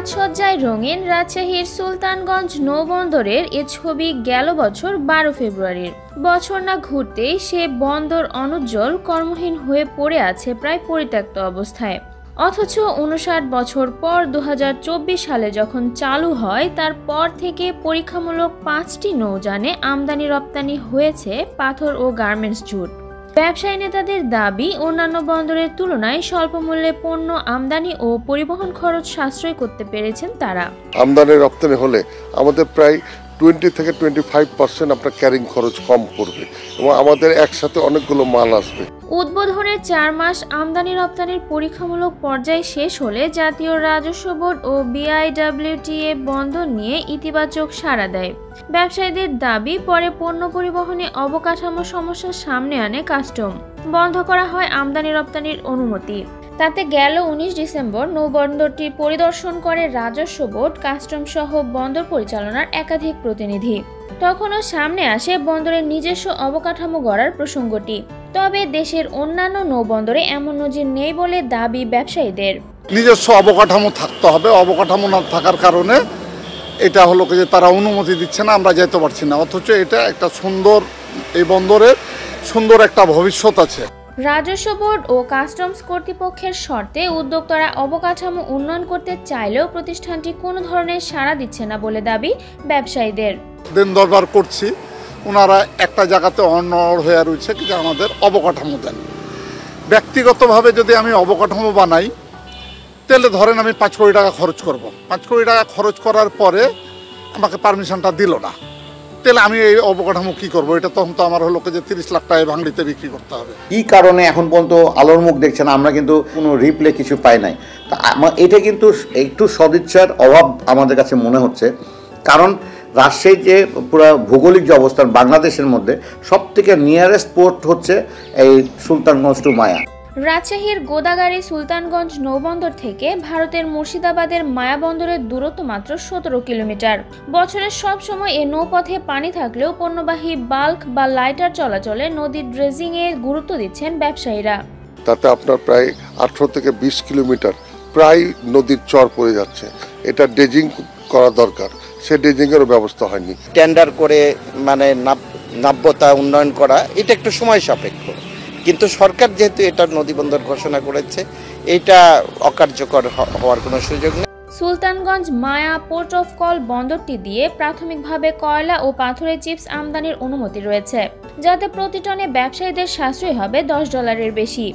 সাজসজ্জায় রঙিন রাজশাহীর সুলতানগঞ্জ নৌবন্দরের এ ছবি গেল বছর 12 ফেব্রুয়ারির। বছর না ঘুরতেই সে বন্দর অনুজ্জ্বল কর্মহীন হয়ে পড়ে আছে প্রায় পরিত্যক্ত অবস্থায়। অথচ 59 বছর পর 2024 সালে যখন চালু হয় তারপর থেকে পরীক্ষামূলক 5টি নৌযানে আমদানি রপ্তানি হয়েছে পাথর ও গার্মেন্টস জুট। ব্যবসায়ী নেতাদের দাবি, অন্যান্য বন্দরের তুলনায় স্বল্প মূল্যে পণ্য আমদানি ও পরিবহন খরচ সাশ্রয় করতে পেরেছেন তারা। আমদানি রপ্তানি হলে আমাদের প্রায় 20 থেকে 25% আপনার ক্যারিং খরচ কম পড়বে এবং আমাদের একসাথে অনেকগুলো মাল আসবে। উদ্বোধনের 4 মাস আমদানি রপ্তানির পরীক্ষামূলক পর্যায় শেষ হলে জাতীয় রাজস্ব বোর্ড ও BIWTA বন্দর নিয়ে ইতিবাচক সাড়া দেয়। ব্যবসায়ীদের দাবি, পরে পণ্য পরিবহনে অবকাঠামো সমস্যার সামনে আনে কাস্টম। বন্ধ করা হয় আমদানি রপ্তানির অনুমতি। তাতে গেল 19 ডিসেম্বর নৌবন্দরটি পরিদর্শন করে রাজস্ব বোর্ড, কাস্টম সহ বন্দর পরিচালনার একাধিক প্রতিনিধি। তখনও সামনে আসে বন্দরের নিজস্ব অবকাঠামো গড়ার প্রসঙ্গটি। তবে দেশের অন্যান্য নৌবন্দরে এমন নজির নেই বলে দাবি ব্যবসায়ীদের। নিজস্ব অবকাঠামো থাকতে হবে, অবকাঠামো না থাকার কারণে এটা হলো যে তারা অনুমতি দিচ্ছে না, আমরা যেতে পারছি না। অথচ এটা একটা সুন্দর, এই বন্দরের সুন্দর একটা ভবিষ্যৎ আছে। রাজস্ব বোর্ড ও কাস্টমস কর্তৃপক্ষের শর্তে উদ্যোক্তারা অবকাঠামো উন্নয়ন করতে চাইলেও প্রতিষ্ঠানটি কোনো ধরনের সাড়া দিচ্ছে না বলে দাবি ব্যবসায়ীদের। দিন দরবার করছি, ওনারা একটা জায়গাতে অনড় হয়ে রয়েছে যে আমাদের অবকাঠামো দেন। ব্যক্তিগতভাবে যদি আমি অবকাঠামো বানাই তাহলে ধরেন আমি 5 কোটি টাকা খরচ করব। 5 কোটি টাকা খরচ করার পরে আমাকে পারমিশনটা দিল না, তাহলে আমি এই অবকাঠামো কি করব? এটা তখন তো আমার হলো যে 30 লাখ টাকা ভাঙড়িতে বিক্রি করতে হবে। কি কারণে এখন পর্যন্ত আলোর মুখ দেখছেন, আমরা কিন্তু কোনো রিপ্লে কিছু পাই নাই। তা এটা কিন্তু একটু সদিচ্ছার অভাব আমাদের কাছে মনে হচ্ছে। কারণ রাজশাহী যে পুরো ভৌগোলিক যে অবস্থান বাংলাদেশের মধ্যে, সব থেকে নিয়ারেস্ট পোর্ট হচ্ছে এই সুলতানগঞ্জ টু মায়া। রাজশাহীর গোদাগাড়ী সুলতানগঞ্জ নৌবন্দর থেকে ভারতের মুর্শিদাবাদের মায়া বন্দরের দূরত্ব মাত্র 17 কিলোমিটার। বছরের সব সময় এ নৌপথে পানি থাকলেও পণ্যবাহী বাল্ক বা লাইটার চলাচলে নদীর ড্রেজিং এ গুরুত্ব দিচ্ছেন ব্যবসায়ীরা। তাতে আপনার প্রায় 18 থেকে 20 কিলোমিটার প্রায় নদীর চর পড়ে যাচ্ছে। এটা ড্রেজিং করা দরকার, সে ড্রেজিং এর ব্যবস্থা হয়নি। টেন্ডার করে মানে নাব্যতা উন্নয়ন করা এটা একটু সময় সাপেক্ষ, কিন্তু সরকার যেহেতু এটা নদীবন্দর ঘোষণা করেছে, এটা অকার্যকর হওয়ার কোনো সুযোগ নেই। সুলতানগঞ্জ মায়া পোর্ট অফ কল বন্দরটি দিয়ে প্রাথমিকভাবে কয়লা ও পাথরের চিপস আমদানির অনুমতি রয়েছে, যাতে প্রতি টনে ব্যবসায়ীদের সাশ্রয় হবে $10 বেশি।